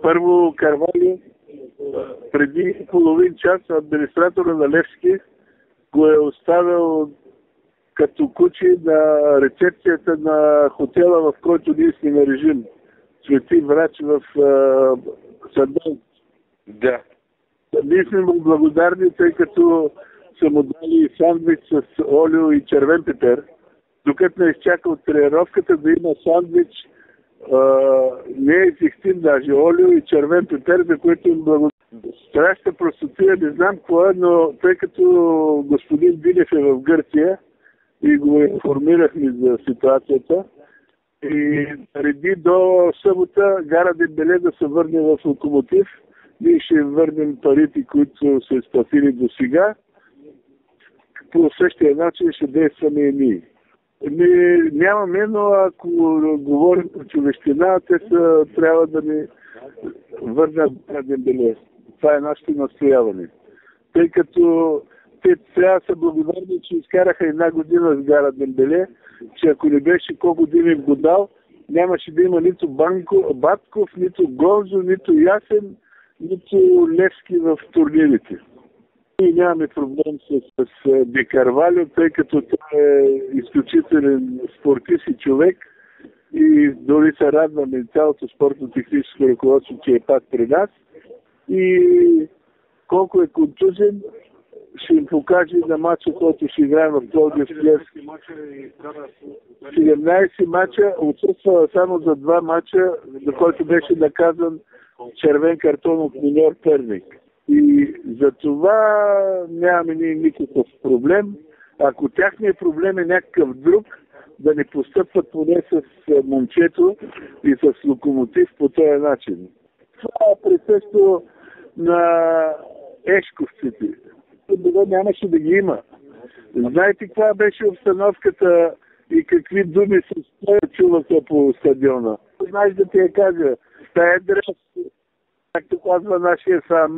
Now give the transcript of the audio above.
Първо Карвалио, преди половин час администратора на Левски го е оставил като куче на рецепцията на хотела, в който ние сме на режим. Свети Врач в Сандан. Да. Ние сме му благодарни, тъй като са му дали сандвич с олио и червен пипер. Докато не изчака от тренировката да има сандвич, не е зехтин даже, олио и червен пипер, за което им благодаря. Страшна простотия, не знам какво е, но тъй като господин Билев е в Гърция и го информирахме за ситуацията, и преди до събота Гара Дембеле да се върне в Локомотив, ние ще върнем парите, които са изплатили до сега. По същия начин ще действаме и ние. Нямаме, но ако говорим по човещина, те трябва да ни върнат на Дембеле. Това е нашето настояване. Тъй като те трябва да са благодарни, че изкараха една година с Гара Дембеле, че ако не беше колко години в Годал, нямаше да има нито Батков, нито Гонзо, нито Ясен, нито Левски в турнирите. Ние нямаме проблем с Ди Карвалио, тъй като той е изключителен спортист и човек и дори се радваме цялото спортно-техническо ръководство, че е пак при нас. И колко е контузен, ще им покаже на матча, който ще играем в Пловдив Левски. 17 мача, отсъства само за 2 мача, за който беше наказан червен картон от миньор Перник. И за това нямаме никакъв проблем. Ако тяхният проблем е някакъв друг, да не постъпват поне с момчето и с Локомотив по този начин. Това е присъщо на ешковците. Това нямаше да ги има. Знаете каква беше обстановката и какви думи се чуваха по стадиона? Знаеш да ти я кажа, тая дрес, както казва нашия сам,